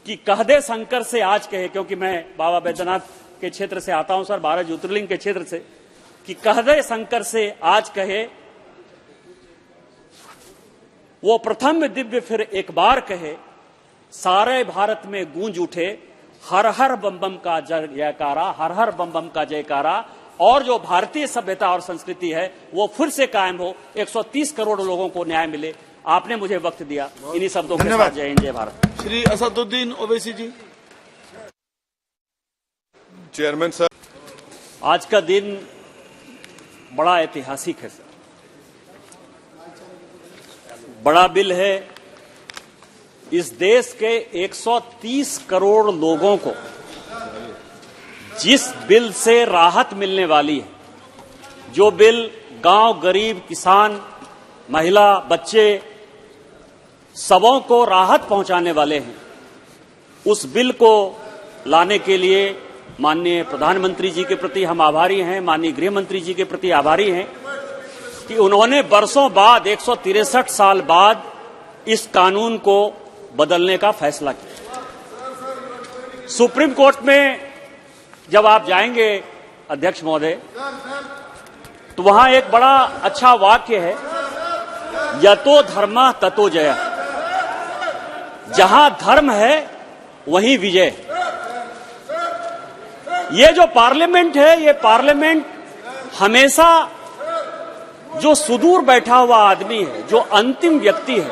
कि कह दे शंकर से आज कहे, क्योंकि मैं बाबा बैद्यनाथ के क्षेत्र से आता हूं सर, 12 ज्योतिर्लिंग के क्षेत्र से, कि कह दे शंकर से आज कहे, वो प्रथम दिव्य फिर एक बार कहे, सारे भारत में गूंज उठे हर हर बम बम का जयकारा, हर हर बम बम का जयकारा, और जो भारतीय सभ्यता और संस्कृति है वो फिर से कायम हो, 130 करोड़ लोगों को न्याय मिले। आपने मुझे वक्त दिया, इन्हीं शब्दों के साथ जय हिंद जय भारत। श्री असदुद्दीन ओवैसी जी। चेयरमैन सर, आज का दिन बड़ा ऐतिहासिक है सर। बड़ा बिल है, इस देश के 130 करोड़ लोगों को जिस बिल से राहत मिलने वाली है, जो बिल गांव, गरीब, किसान, महिला, बच्चे सबों को राहत पहुंचाने वाले हैं, उस बिल को लाने के लिए माननीय प्रधानमंत्री जी के प्रति हम आभारी हैं, माननीय गृह मंत्री जी के प्रति आभारी हैं कि उन्होंने बरसों बाद, 163 साल बाद इस कानून को बदलने का फैसला किया। सुप्रीम कोर्ट में जब आप जाएंगे अध्यक्ष महोदय, तो वहां एक बड़ा अच्छा वाक्य है, यतो धर्मः ततो जयः। जहां धर्म है वहीं विजय। ये जो पार्लियामेंट है, ये पार्लियामेंट हमेशा जो सुदूर बैठा हुआ आदमी है, जो अंतिम व्यक्ति है,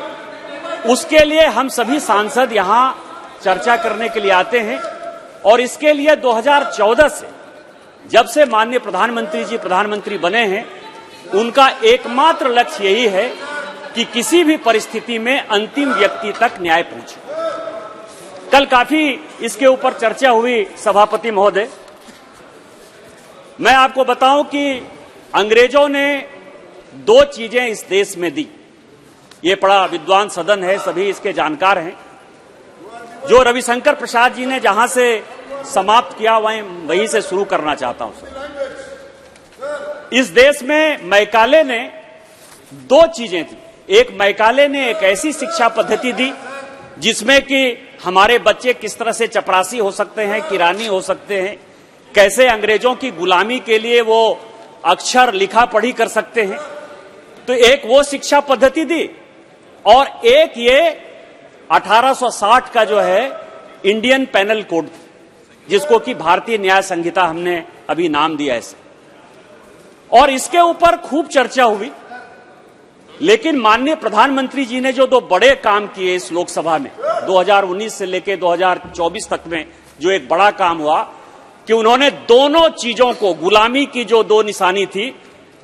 उसके लिए हम सभी सांसद यहां चर्चा करने के लिए आते हैं। और इसके लिए 2014 से, जब से माननीय प्रधानमंत्री जी प्रधानमंत्री बने हैं, उनका एकमात्र लक्ष्य यही है कि किसी भी परिस्थिति में अंतिम व्यक्ति तक न्याय पहुंचे। कल काफी इसके ऊपर चर्चा हुई सभापति महोदय। मैं आपको बताऊं कि अंग्रेजों ने 2 चीजें इस देश में दी। ये बड़ा विद्वान सदन है, सभी इसके जानकार हैं। जो रविशंकर प्रसाद जी ने जहां से समाप्त किया, वहीं से शुरू करना चाहता हूं सर। इस देश में मैकाले ने 2 चीजें थी। एक, मैकाले ने एक ऐसी शिक्षा पद्धति दी जिसमें कि हमारे बच्चे किस तरह से चपरासी हो सकते हैं, किरानी हो सकते हैं, कैसे अंग्रेजों की गुलामी के लिए वो अक्षर लिखा पढ़ी कर सकते हैं। तो एक वो शिक्षा पद्धति दी, और एक ये 1860 का जो है इंडियन पेनल कोड, जिसको कि भारतीय न्याय संहिता हमने अभी नाम दिया है। और इसके ऊपर खूब चर्चा हुई, लेकिन माननीय प्रधानमंत्री जी ने जो 2 बड़े काम किए इस लोकसभा में 2019 से लेकर 2024 तक में, जो एक बड़ा काम हुआ कि उन्होंने दोनों चीजों को, गुलामी की जो 2 निशानी थी,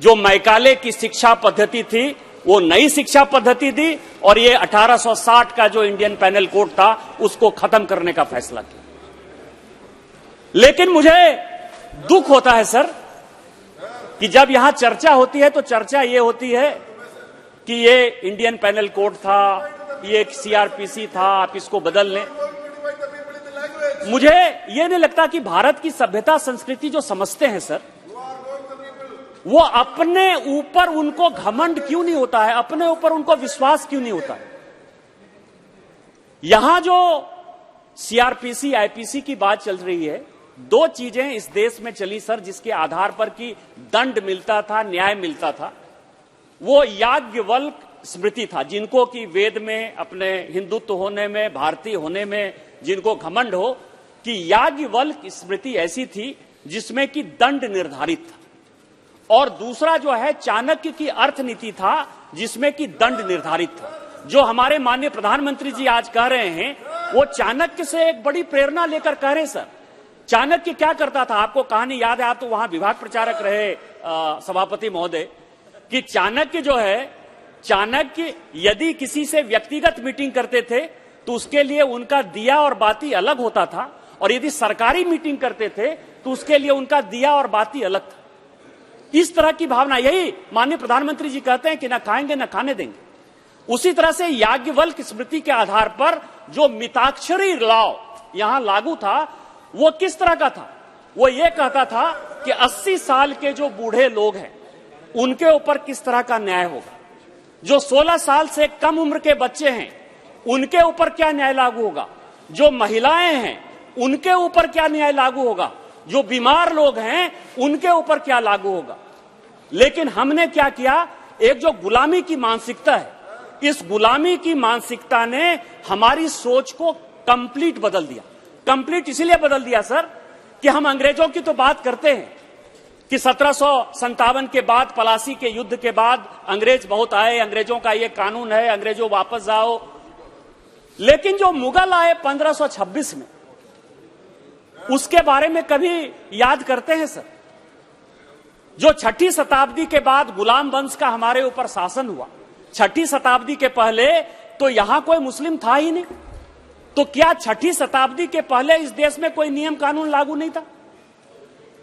जो मैकाले की शिक्षा पद्धति थी, वो नई शिक्षा पद्धति दी, और ये 1860 का जो इंडियन पेनल कोड था, उसको खत्म करने का फैसला किया। लेकिन मुझे दुख होता है सर कि जब यहां चर्चा होती है तो चर्चा ये होती है कि ये इंडियन पेनल कोड था, ये एक सीआरपीसी था, आप इसको बदल लें। मुझे ये नहीं लगता कि भारत की सभ्यता संस्कृति जो समझते हैं सर, वो अपने ऊपर उनको घमंड क्यों नहीं होता है, अपने ऊपर उनको विश्वास क्यों नहीं होता है। यहां जो सीआरपीसी, आईपीसी की बात चल रही है, 2 चीजें इस देश में चली सर, जिसके आधार पर कि दंड मिलता था, न्याय मिलता था। वो याज्ञवल्क स्मृति था, जिनको कि वेद में, अपने हिंदुत्व होने में, भारतीय होने में जिनको घमंड हो, कि याज्ञवल्क स्मृति ऐसी थी जिसमें कि दंड निर्धारित था। और दूसरा जो है चाणक्य की अर्थनीति था, जिसमें कि दंड निर्धारित था। जो हमारे माननीय प्रधानमंत्री जी आज कह रहे हैं, वो चाणक्य से एक बड़ी प्रेरणा लेकर कह रहे हैं सर। चाणक्य क्या करता था, आपको कहानी याद है, आप तो वहां विभाग प्रचारक रहे सभापति महोदय, कि चाणक्य जो है, चाणक्य यदि किसी से व्यक्तिगत मीटिंग करते थे तो उसके लिए उनका दिया और बाती अलग होता था, और यदि सरकारी मीटिंग करते थे तो उसके लिए उनका दिया और बाती अलग था। इस तरह की भावना, यही माननीय प्रधानमंत्री जी कहते हैं कि ना खाएंगे ना खाने देंगे। उसी तरह से याज्ञवल्क स्मृति के आधार पर जो मिताक्षरी लॉ यहां लागू था, वो किस तरह का था? वो ये कहता था कि 80 साल के जो बूढ़े लोग हैं, उनके ऊपर किस तरह का न्याय होगा, जो 16 साल से कम उम्र के बच्चे हैं, उनके ऊपर क्या न्याय लागू होगा, जो महिलाएं हैं उनके ऊपर क्या न्याय लागू होगा, जो बीमार लोग हैं उनके ऊपर क्या लागू होगा। लेकिन हमने क्या किया, एक जो गुलामी की मानसिकता है, इस गुलामी की मानसिकता ने हमारी सोच को कंप्लीट बदल दिया। कंप्लीट इसीलिए बदल दिया सर कि हम अंग्रेजों की तो बात करते हैं कि 1757 के बाद, पलासी के युद्ध के बाद अंग्रेज बहुत आए, अंग्रेजों का ये कानून है, अंग्रेजों वापस जाओ। लेकिन जो मुगल आए 1526 में, उसके बारे में कभी याद करते हैं सर? जो 6ठी शताब्दी के बाद गुलाम वंश का हमारे ऊपर शासन हुआ, 6ठी शताब्दी के पहले तो यहां कोई मुस्लिम था ही नहीं। तो क्या 6ठी शताब्दी के पहले इस देश में कोई नियम कानून लागू नहीं था?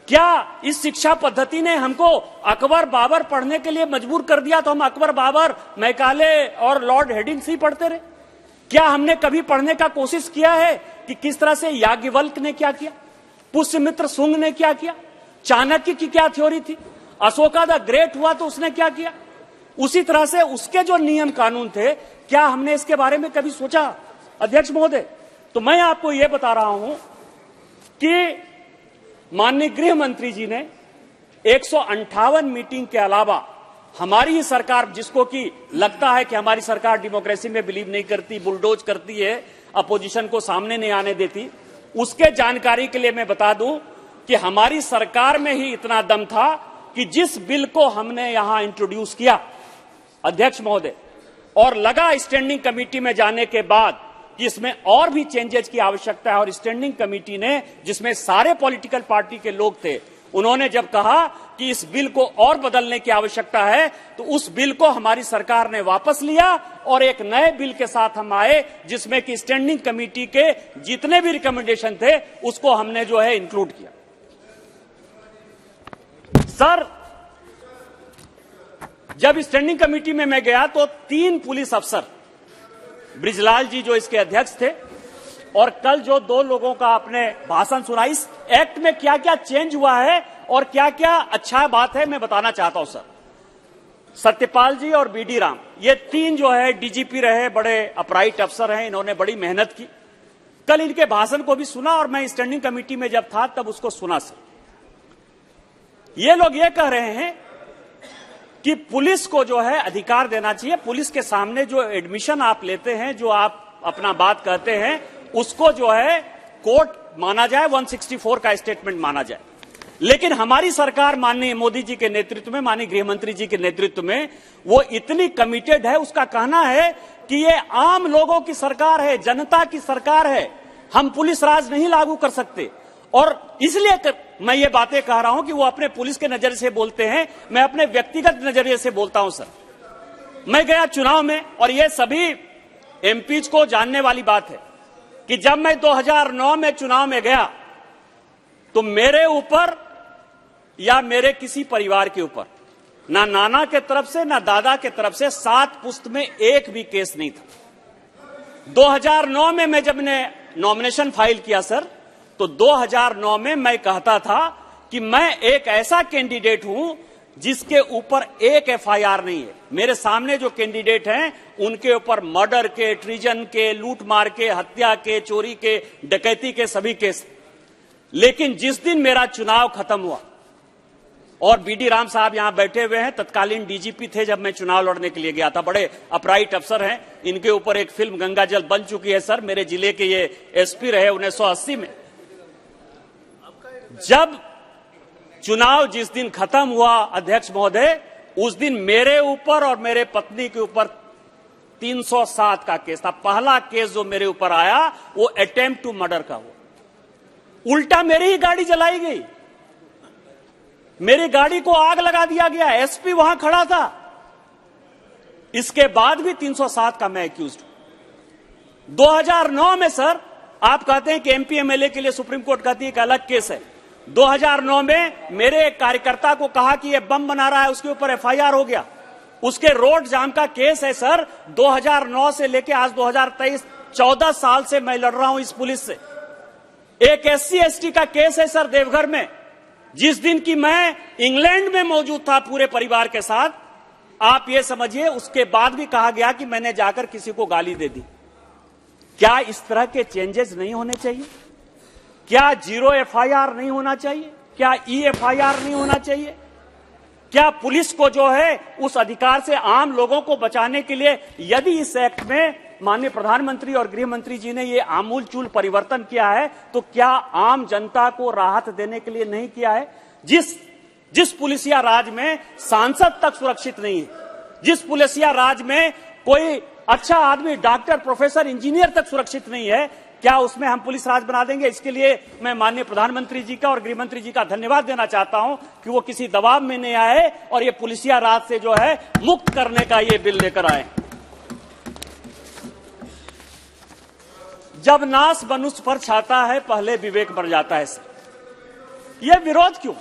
क्या इस शिक्षा पद्धति ने हमको अकबर बाबर पढ़ने के लिए मजबूर कर दिया तो हम अकबर बाबर, मैकाले और लॉर्ड हेडिंग्स ही पढ़ते रहे? क्या हमने कभी पढ़ने का कोशिश किया है कि किस तरह से याज्ञवल्क्य ने क्या किया, पुष्यमित्र शुंग ने क्या किया, चाणक्य की क्या थ्योरी थी, अशोका द ग्रेट हुआ तो उसने क्या किया? उसी तरह से उसके जो नियम कानून थे, क्या हमने इसके बारे में कभी सोचा अध्यक्ष महोदय? तो मैं आपको यह बता रहा हूं कि माननीय गृह मंत्री जी ने 158 मीटिंग के अलावा हमारी ही सरकार, जिसको कि लगता है कि हमारी सरकार डेमोक्रेसी में बिलीव नहीं करती, बुलडोज करती है, अपोजिशन को सामने नहीं आने देती, उसके जानकारी के लिए मैं बता दूं कि हमारी सरकार में ही इतना दम था कि जिस बिल को हमने यहां इंट्रोड्यूस किया अध्यक्ष महोदय, और लगा स्टैंडिंग कमेटी में जाने के बाद कि इसमें और भी चेंजेस की आवश्यकता है, और स्टैंडिंग कमेटी ने, जिसमें सारे पॉलिटिकल पार्टी के लोग थे, उन्होंने जब कहा कि इस बिल को और बदलने की आवश्यकता है, तो उस बिल को हमारी सरकार ने वापस लिया और एक नए बिल के साथ हम आए, जिसमें कि स्टैंडिंग कमेटी के जितने भी रिकमेंडेशन थे उसको हमने जो है इंक्लूड किया। सर, जब स्टैंडिंग कमेटी में मैं गया तो 3 पुलिस अफसर, ब्रिजलाल जी जो इसके अध्यक्ष थे, और कल जो 2 लोगों का आपने भाषण सुना, इस एक्ट में क्या क्या चेंज हुआ है और क्या क्या अच्छा बात है मैं बताना चाहता हूं सर। सत्यपाल जी और बीडी राम, ये 3 जो है डीजीपी रहे, बड़े अपराइट अफसर हैं, इन्होंने बड़ी मेहनत की। कल इनके भाषण को भी सुना और मैं स्टैंडिंग कमेटी में जब था तब उसको सुना सर। ये लोग ये कह रहे हैं कि पुलिस को जो है अधिकार देना चाहिए, पुलिस के सामने जो एडमिशन आप लेते हैं, जो आप अपना बात कहते हैं, उसको जो है कोर्ट माना जाए, 164 का स्टेटमेंट माना जाए। लेकिन हमारी सरकार माननीय मोदी जी के नेतृत्व में, माननीय गृह मंत्री जी के नेतृत्व में, वो इतनी कमिटेड है, उसका कहना है कि ये आम लोगों की सरकार है, जनता की सरकार है, हम पुलिस राज नहीं लागू कर सकते। और इसलिए मैं ये बातें कह रहा हूं कि वो अपने पुलिस के नजरिए से बोलते हैं, मैं अपने व्यक्तिगत नजरिए से बोलता हूं सर। मैं गया चुनाव में, और ये सभी एमपीज को जानने वाली बात है कि जब मैं 2009 में चुनाव में गया तो मेरे ऊपर या मेरे किसी परिवार के ऊपर, ना नाना के तरफ से ना दादा के तरफ से, 7 पुश्त में एक भी केस नहीं था। 2009 में मैं जब ने नॉमिनेशन फाइल किया सर, तो 2009 में मैं कहता था कि मैं एक ऐसा कैंडिडेट हूं जिसके ऊपर एक एफआईआर नहीं है। मेरे सामने जो कैंडिडेट हैं उनके ऊपर मर्डर के, ट्रीजन के, लूटमार के, हत्या के, चोरी के, डकैती के सभी केस। लेकिन जिस दिन मेरा चुनाव खत्म हुआ, और बीडी राम साहब यहां बैठे हुए हैं, तत्कालीन डीजीपी थे जब मैं चुनाव लड़ने के लिए गया था, बड़े अपराइट अफसर हैं, इनके ऊपर एक फिल्म गंगा जल बन चुकी है सर, मेरे जिले के ये एसपी रहे 1980 में। जब चुनाव जिस दिन खत्म हुआ अध्यक्ष महोदय, उस दिन मेरे ऊपर और मेरे पत्नी के ऊपर 307 का केस था। पहला केस जो मेरे ऊपर आया वो अटेम्प्ट टू मर्डर का हुआ। उल्टा मेरी ही गाड़ी जलाई गई, मेरी गाड़ी को आग लगा दिया गया, एसपी वहां खड़ा था। इसके बाद भी 307 का मैं एक्यूज्ड हूं। 2009 में सर, आप कहते हैं कि एमपी एमएलए के लिए सुप्रीम कोर्ट कहती है एक अलग केस है। 2009 में मेरे एक कार्यकर्ता को कहा कि यह बम बना रहा है, उसके ऊपर एफआईआर हो गया। उसके रोड जाम का केस है सर, 2009 से लेकर आज 2023, 14 साल से मैं लड़ रहा हूं इस पुलिस से। एक एससी एसटी का केस है सर देवघर में, जिस दिन की मैं इंग्लैंड में मौजूद था पूरे परिवार के साथ, आप ये समझिए उसके बाद भी कहा गया कि मैंने जाकर किसी को गाली दे दी। क्या इस तरह के चेंजेस नहीं होने चाहिए? क्या 0 FIR नहीं होना चाहिए? क्या EFIR नहीं होना चाहिए? क्या पुलिस को जो है उस अधिकार से आम लोगों को बचाने के लिए, यदि इस एक्ट में माननीय प्रधानमंत्री और गृह मंत्री जी ने ये आमूल चूल परिवर्तन किया है, तो क्या आम जनता को राहत देने के लिए नहीं किया है? जिस पुलिसिया राज में सांसद तक सुरक्षित नहीं है, जिस पुलिसिया राज में कोई अच्छा आदमी, डॉक्टर, प्रोफेसर, इंजीनियर तक सुरक्षित नहीं है, क्या उसमें हम पुलिस राज बना देंगे? इसके लिए मैं माननीय प्रधानमंत्री जी का और गृह मंत्री जी का धन्यवाद देना चाहता हूं कि वो किसी दबाव में नहीं आए और ये पुलिसिया राज से जो है मुक्त करने का ये बिल लेकर आए। जब नाश मनुष्य पर छाता है, पहले विवेक मर जाता है। यह विरोध क्यों?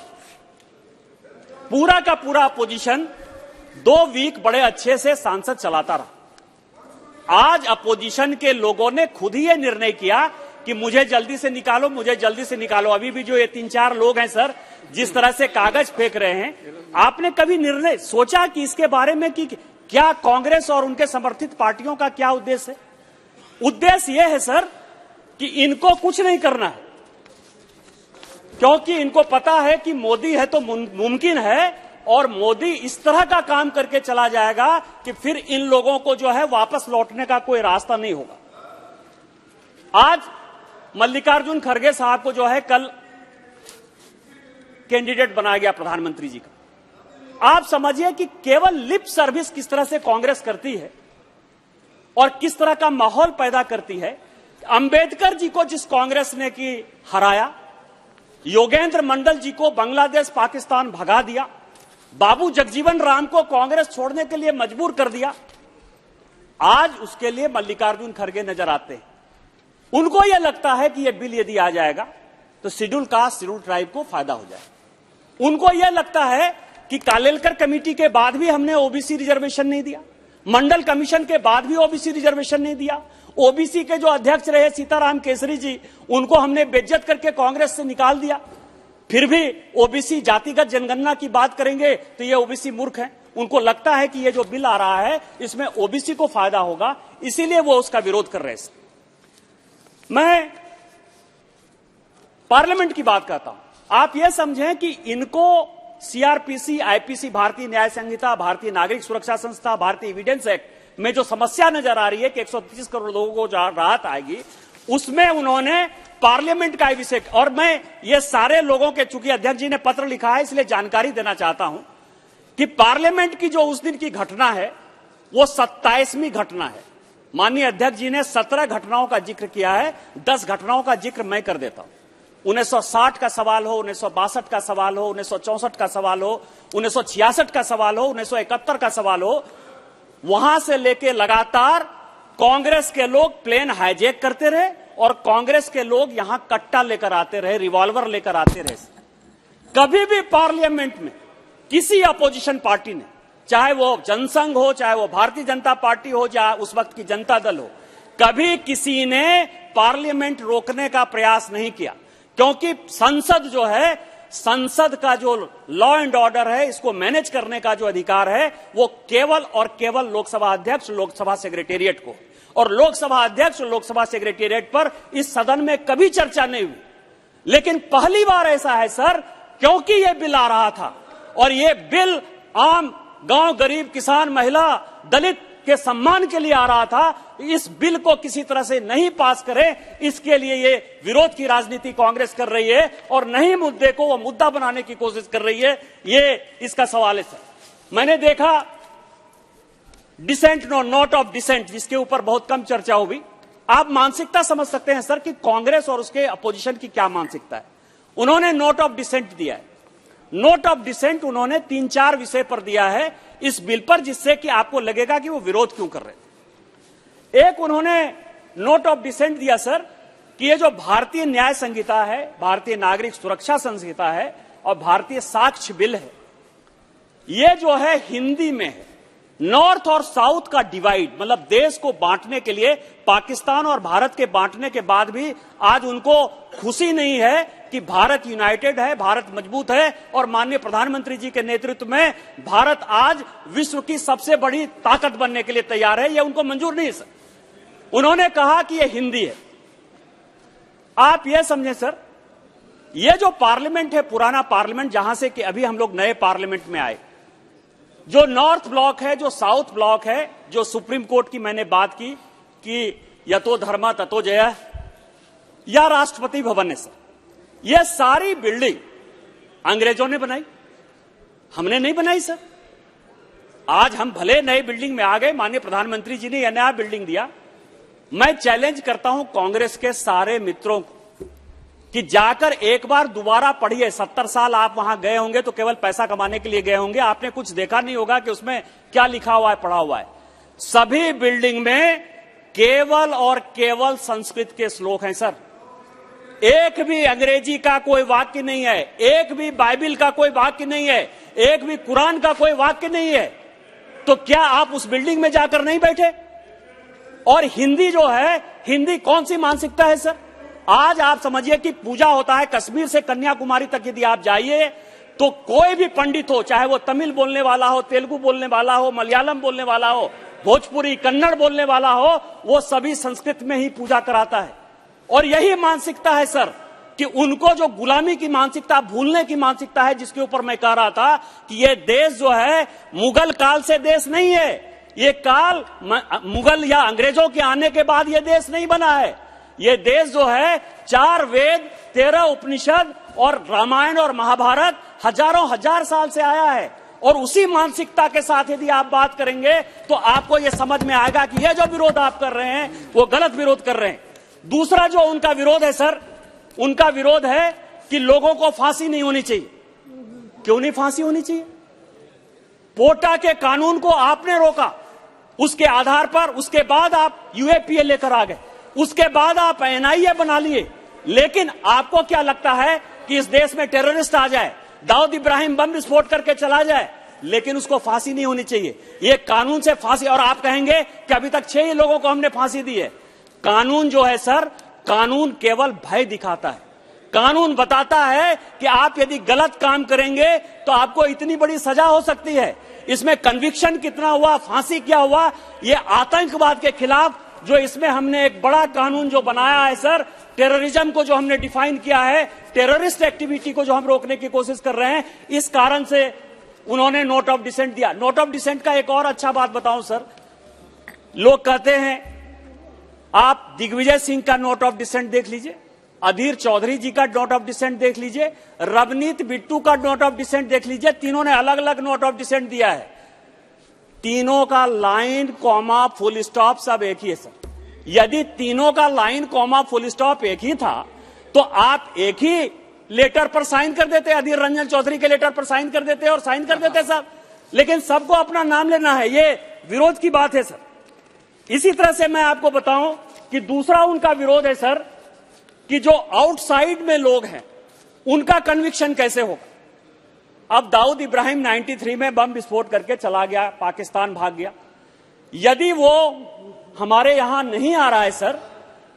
पूरा का पूरा अपोजिशन 2 वीक बड़े अच्छे से सांसद चलाता रहा। आज अपोजिशन के लोगों ने खुद ही ये निर्णय किया कि मुझे जल्दी से निकालो, मुझे जल्दी से निकालो। अभी भी जो ये 3-4 लोग हैं सर, जिस तरह से कागज फेंक रहे हैं, आपने कभी निर्णय सोचा कि इसके बारे में कि क्या कांग्रेस और उनके समर्थित पार्टियों का क्या उद्देश्य है? उद्देश्य यह है सर कि इनको कुछ नहीं करना है, क्योंकि इनको पता है कि मोदी है तो मुमकिन है, और मोदी इस तरह का काम करके चला जाएगा कि फिर इन लोगों को जो है वापस लौटने का कोई रास्ता नहीं होगा। आज मल्लिकार्जुन खड़गे साहब को जो है कल कैंडिडेट बनाया गया प्रधानमंत्री जी का। आप समझिए कि केवल लिप सर्विस किस तरह से कांग्रेस करती है और किस तरह का माहौल पैदा करती है। अंबेडकर जी को जिस कांग्रेस ने की हराया, योगेंद्र मंडल जी को बांग्लादेश पाकिस्तान भगा दिया, बाबू जगजीवन राम को कांग्रेस छोड़ने के लिए मजबूर कर दिया, आज उसके लिए मल्लिकार्जुन खड़गे नजर आते हैं। उनको यह लगता है कि यह बिल यदि आ जाएगा तो शेड्यूल कास्ट, शेड्यूल ट्राइब को फायदा हो जाएगा। उनको यह लगता है कि कालेलकर कमेटी के बाद भी हमने ओबीसी रिजर्वेशन नहीं दिया, मंडल कमीशन के बाद भी ओबीसी रिजर्वेशन नहीं दिया, ओबीसी के जो अध्यक्ष रहे सीताराम केसरी जी, उनको हमने बेइज्जत करके कांग्रेस से निकाल दिया, फिर भी ओबीसी जातिगत जनगणना की बात करेंगे तो ये ओबीसी मूर्ख हैं। उनको लगता है कि ये जो बिल आ रहा है इसमें ओबीसी को फायदा होगा, इसीलिए वो उसका विरोध कर रहे हैं। मैं पार्लियामेंट की बात करता हूं। आप ये समझें कि इनको सीआरपीसी, आईपीसी, भारतीय न्याय संहिता, भारतीय नागरिक सुरक्षा संस्था, भारतीय एविडेंस एक्ट में जो समस्या नजर आ रही है कि 130 करोड़ लोगों को राहत आएगी, उसमें उन्होंने पार्लियामेंट का विषय, और मैं ये सारे लोगों के, चूंकि अध्यक्ष जी ने पत्र लिखा है इसलिए जानकारी देना चाहता हूं कि पार्लियामेंट की जो उस दिन की घटना है वो 27वीं घटना है। माननीय अध्यक्ष जी ने 17 घटनाओं का जिक्र किया है, 10 घटनाओं का जिक्र मैं कर देता हूं। 1960 का सवाल हो, 1962 का सवाल हो, 1964 का सवाल हो, 1966 का सवाल हो, 1971 का सवाल हो, वहां से लेके लगातार कांग्रेस के लोग प्लेन हाईजैक करते रहे और कांग्रेस के लोग यहां कट्टा लेकर आते रहे, रिवॉल्वर लेकर आते रहे। कभी भी पार्लियामेंट में किसी अपोजिशन पार्टी ने, चाहे वो जनसंघ हो, चाहे वो भारतीय जनता पार्टी हो, चाहे उस वक्त की जनता दल हो, कभी किसी ने पार्लियामेंट रोकने का प्रयास नहीं किया, क्योंकि संसद जो है, संसद का जो लॉ एंड ऑर्डर है, इसको मैनेज करने का जो अधिकार है वो केवल और केवल लोकसभा अध्यक्ष, लोकसभा सेक्रेटेरिएट को, और लोकसभा अध्यक्ष, लोकसभा सेक्रेटेरिएट पर इस सदन में कभी चर्चा नहीं हुई। लेकिन पहली बार ऐसा है सर, क्योंकि यह बिल आ रहा था और यह बिल आम गांव, गरीब, किसान, महिला, दलित के सम्मान के लिए आ रहा था, इस बिल को किसी तरह से नहीं पास करें, इसके लिए ये विरोध की राजनीति कांग्रेस कर रही है और नहीं मुद्दे को वो मुद्दा बनाने की कोशिश कर रही है। ये इसका सवाल है सर। मैंने देखा डिसेंट, नोट ऑफ डिसेंट, जिसके ऊपर बहुत कम चर्चा हुई। आप मानसिकता समझ सकते हैं सर कि कांग्रेस और उसके अपोजिशन की क्या मानसिकता है। उन्होंने नोट ऑफ डिसेंट दिया है। नोट ऑफ डिसेंट उन्होंने 3-4 विषय पर दिया है इस बिल पर, जिससे कि आपको लगेगा कि वो विरोध क्यों कर रहे थे। एक उन्होंने नोट ऑफ डिसेंट दिया सर कि ये जो भारतीय न्याय संहिता है, भारतीय नागरिक सुरक्षा संहिता है और भारतीय साक्ष्य बिल है, ये जो है हिंदी में है। नॉर्थ और साउथ का डिवाइड, मतलब देश को बांटने के लिए, पाकिस्तान और भारत के बांटने के बाद भी आज उनको खुशी नहीं है कि भारत यूनाइटेड है, भारत मजबूत है और माननीय प्रधानमंत्री जी के नेतृत्व में भारत आज विश्व की सबसे बड़ी ताकत बनने के लिए तैयार है। यह उनको मंजूर नहीं है सर। उन्होंने कहा कि यह हिंदी है। आप यह समझें सर, यह जो पार्लियामेंट है, पुराना पार्लियामेंट, जहां से कि अभी हम लोग नए पार्लियामेंट में आए, जो नॉर्थ ब्लॉक है, जो साउथ ब्लॉक है, जो सुप्रीम कोर्ट की मैंने बात की कि यतो धर्मा ततो जय, या राष्ट्रपति भवन है सर, यह सारी बिल्डिंग अंग्रेजों ने बनाई, हमने नहीं बनाई सर। आज हम भले नए बिल्डिंग में आ गए, माननीय प्रधानमंत्री जी ने यह नया बिल्डिंग दिया। मैं चैलेंज करता हूं कांग्रेस के सारे मित्रों को कि जाकर एक बार दोबारा पढ़िए। 70 साल आप वहां गए होंगे तो केवल पैसा कमाने के लिए गए होंगे, आपने कुछ देखा नहीं होगा कि उसमें क्या लिखा हुआ है, पढ़ा हुआ है। सभी बिल्डिंग में केवल और केवल संस्कृत के श्लोक हैं सर, एक भी अंग्रेजी का कोई वाक्य नहीं है, एक भी बाइबिल का कोई वाक्य नहीं है, एक भी कुरान का कोई वाक्य नहीं है। तो क्या आप उस बिल्डिंग में जाकर नहीं बैठे? और हिंदी जो है, हिंदी कौन सी मानसिकता है सर? आज आप समझिए कि पूजा होता है कश्मीर से कन्याकुमारी तक, यदि आप जाइए तो कोई भी पंडित हो, चाहे वो तमिल बोलने वाला हो, तेलुगु बोलने वाला हो, मलयालम बोलने वाला हो, भोजपुरी कन्नड़ बोलने वाला हो, वो सभी संस्कृत में ही पूजा कराता है। और यही मानसिकता है सर कि उनको जो गुलामी की मानसिकता, भूलने की मानसिकता है, जिसके ऊपर मैं कह रहा था कि ये देश जो है मुगल काल से देश नहीं है, ये काल मुगल या अंग्रेजों के आने के बाद ये देश नहीं बना है। ये देश जो है 4 वेद, 13 उपनिषद और रामायण और महाभारत हजारों हजार साल से आया है। और उसी मानसिकता के साथ यदि आप बात करेंगे तो आपको यह समझ में आएगा कि यह जो विरोध आप कर रहे हैं वो गलत विरोध कर रहे हैं। दूसरा जो उनका विरोध है सर, उनका विरोध है कि लोगों को फांसी नहीं होनी चाहिए। क्यों नहीं फांसी होनी चाहिए? पोटा के कानून को आपने रोका, उसके आधार पर उसके बाद आप यूएपीए लेकर आ गए, उसके बाद आप एनआईए बना लिए। लेकिन आपको क्या लगता है कि इस देश में टेररिस्ट आ जाए, दाऊद इब्राहिम बम विस्फोट करके चला जाए, लेकिन उसको फांसी नहीं होनी चाहिए? ये कानून से फांसी। और आप कहेंगे कि अभी तक 6 ही लोगों को हमने फांसी दी है। कानून जो है सर, कानून केवल भय दिखाता है। कानून बताता है कि आप यदि गलत काम करेंगे तो आपको इतनी बड़ी सजा हो सकती है। इसमें कन्विक्शन कितना हुआ, फांसी क्या हुआ, ये आतंकवाद के खिलाफ जो इसमें हमने एक बड़ा कानून जो बनाया है सर, टेररिज्म को जो हमने डिफाइन किया है, टेररिस्ट एक्टिविटी को जो हम रोकने की कोशिश कर रहे हैं, इस कारण से उन्होंने नोट ऑफ डिसेंट दिया। नोट ऑफ डिसेंट का एक और अच्छा बात बताऊं सर, लोग कहते हैं, आप दिग्विजय सिंह का नोट ऑफ डिसेंट देख लीजिए, अधीर चौधरी जी का नोट ऑफ डिसेंट देख लीजिए, रवनीत बिट्टू का नोट ऑफ डिसेंट देख लीजिए, तीनों ने अलग अलग नोट ऑफ डिसेंट दिया है। तीनों का लाइन, कॉमा, फुल स्टॉप सब एक ही है सर। यदि तीनों का लाइन, कॉमा, फुल स्टॉप एक ही था तो आप एक ही लेटर पर साइन कर देते, अधीर रंजन चौधरी के लेटर पर साइन कर देते और साइन कर देते सब। लेकिन सबको अपना नाम लेना है, ये विरोध की बात है सर। इसी तरह से मैं आपको बताऊं कि दूसरा उनका विरोध है सर कि जो आउटसाइड में लोग हैं उनका कन्विक्शन कैसे होगा। अब दाऊद इब्राहिम 93 में बम विस्फोट करके चला गया, पाकिस्तान भाग गया। यदि वो हमारे यहां नहीं आ रहा है सर,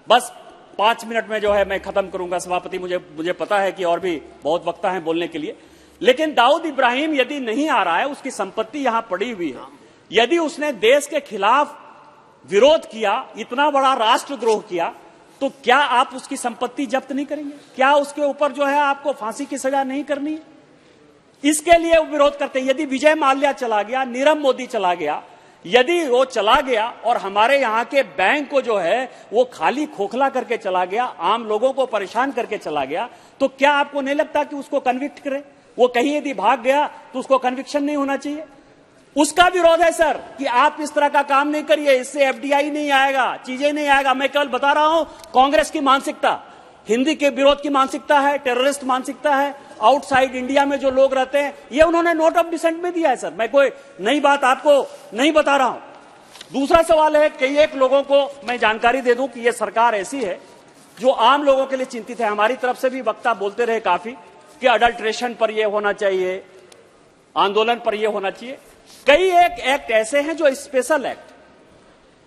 बस 5 मिनट में जो है मैं खत्म करूंगा सभापति, मुझे पता है कि और भी बहुत वक्त है बोलने के लिए। लेकिन दाऊद इब्राहिम यदि नहीं आ रहा है, उसकी संपत्ति यहां पड़ी हुई है, यदि उसने देश के खिलाफ विरोध किया, इतना बड़ा राष्ट्रद्रोह किया, तो क्या आप उसकी संपत्ति जब्त नहीं करेंगे? क्या उसके ऊपर जो है आपको फांसी की सजा नहीं करनी है? इसके लिए वो विरोध करते हैं। यदि विजय माल्या चला गया, नीरव मोदी चला गया, यदि वो चला गया और हमारे यहाँ के बैंक को जो है वो खाली खोखला करके चला गया, आम लोगों को परेशान करके चला गया, तो क्या आपको नहीं लगता कि उसको कन्विक्ट करें? वो कहीं यदि भाग गया तो उसको कन्विक्शन नहीं होना चाहिए? उसका विरोध है सर कि आप इस तरह का काम नहीं करिए, इससे एफडीआई नहीं आएगा, चीजें नहीं आएगा। मैं केवल बता रहा हूं कांग्रेस की मानसिकता, हिंदी के विरोध की मानसिकता है, टेररिस्ट मानसिकता है, आउटसाइड इंडिया में जो लोग रहते हैं, ये उन्होंने नोट ऑफ डिसेंट में दिया है सर। मैं कोई नई बात आपको नहीं बता रहा हूं। दूसरा सवाल है कि एक लोगों को मैं जानकारी दे दूं कि ये सरकार ऐसी है जो आम लोगों के लिए चिंतित है। हमारी तरफ से भी वक्ता बोलते रहे काफी कि अडल्ट्रेशन पर यह होना चाहिए, आंदोलन पर यह होना चाहिए। कई एक एक्ट ऐसे हैं जो स्पेशल एक्ट,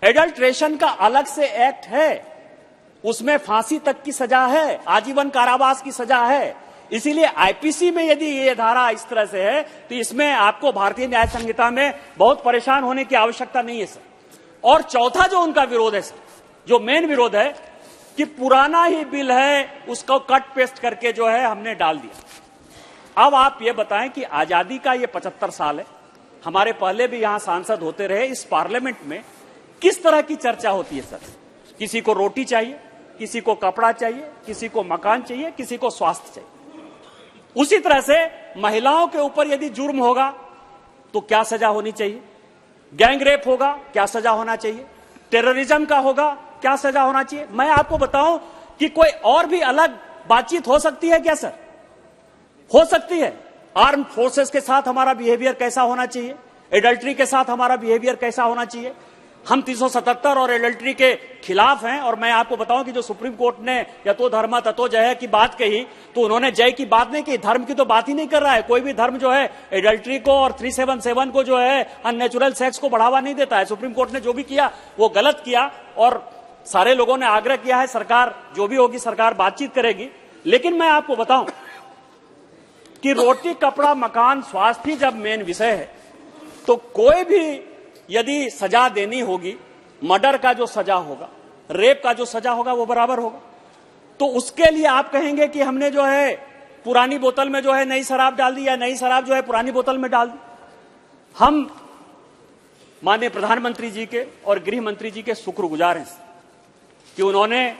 एडल्ट्रेशन का अलग से एक्ट है, उसमें फांसी तक की सजा है, आजीवन कारावास की सजा है। इसीलिए आईपीसी में यदि ये धारा इस तरह से है तो इसमें आपको भारतीय न्याय संहिता में बहुत परेशान होने की आवश्यकता नहीं है सर। और चौथा जो उनका विरोध है सर, जो मेन विरोध है कि पुराना ही बिल है, उसको कट पेस्ट करके जो है हमने डाल दिया। अब आप ये बताएं कि आजादी का ये 75 साल है, हमारे पहले भी यहां सांसद होते रहे, इस पार्लियामेंट में किस तरह की चर्चा होती है सर? किसी को रोटी चाहिए, किसी को कपड़ा चाहिए, किसी को मकान चाहिए, किसी को स्वास्थ्य चाहिए। उसी तरह से महिलाओं के ऊपर यदि जुर्म होगा तो क्या सजा होनी चाहिए? गैंग रेप होगा, क्या सजा होना चाहिए? टेररिज्म का होगा, क्या सजा होना चाहिए? मैं आपको बताऊं कि कोई और भी अलग बातचीत हो सकती है क्या सर? हो सकती है। आर्म फोर्सेस के साथ हमारा बिहेवियर कैसा होना चाहिए, एडल्ट्री के साथ हमारा बिहेवियर कैसा होना चाहिए। हम 377 और एडल्ट्री के खिलाफ हैं, और मैं आपको बताऊं कि जो सुप्रीम कोर्ट ने यतो धर्म ततो जय की बात कही, तो उन्होंने जय की बात नहीं की, धर्म की तो बात ही नहीं कर रहा है। कोई भी धर्म जो है एडल्ट्री को और 377 को जो है अननेचुरल सेक्स को बढ़ावा नहीं देता है। सुप्रीम कोर्ट ने जो भी किया वो गलत किया, और सारे लोगों ने आग्रह किया है, सरकार जो भी होगी सरकार बातचीत करेगी। लेकिन मैं आपको बताऊं कि रोटी कपड़ा मकान स्वास्थ्य जब मेन विषय है, तो कोई भी यदि सजा देनी होगी, मर्डर का जो सजा होगा, रेप का जो सजा होगा, वो बराबर होगा। तो उसके लिए आप कहेंगे कि हमने जो है पुरानी बोतल में जो है नई शराब डाल दी, या नई शराब जो है पुरानी बोतल में डाल दी। हम माननीय प्रधानमंत्री जी के और गृह मंत्री जी के शुक्रगुजार हैं कि उन्होंने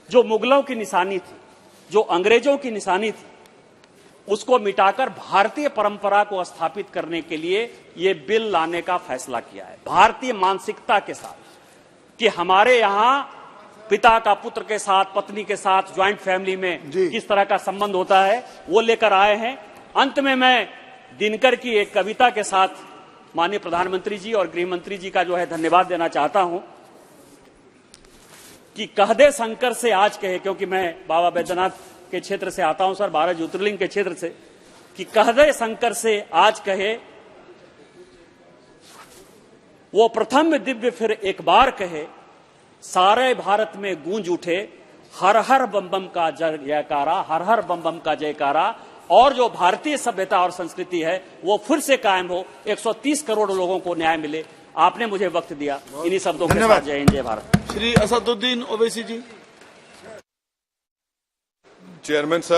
जो मुगलों की निशानी थी, जो अंग्रेजों की निशानी थी, उसको मिटाकर भारतीय परंपरा को स्थापित करने के लिए ये बिल लाने का फैसला किया है, भारतीय मानसिकता के साथ, कि हमारे यहां पिता का पुत्र के साथ, पत्नी के साथ, ज्वाइंट फैमिली में किस तरह का संबंध होता है, वो लेकर आए हैं। अंत में मैं दिनकर की एक कविता के साथ माननीय प्रधानमंत्री जी और गृह मंत्री जी का जो है धन्यवाद देना चाहता हूं कि कह दे शंकर से आज कहे, क्योंकि मैं बाबा बैद्यनाथ के क्षेत्र से आता हूं सर, 12 ज्योतिर्लिंग के क्षेत्र से, कि कह दे शंकर से आज कहे, वो प्रथम दिव्य फिर एक बार कहे, सारे भारत में गूंज उठे हर हर बम बम का जयकारा, हर हर बम बम का जयकारा, और जो भारतीय सभ्यता और संस्कृति है वो फिर से कायम हो, 130 करोड़ लोगों को न्याय मिले। आपने मुझे वक्त दिया, इन्हीं शब्दों के साथ जय हिंद जय भारत। श्री असदुद्दीन ओवैसी जी। Chairman sir.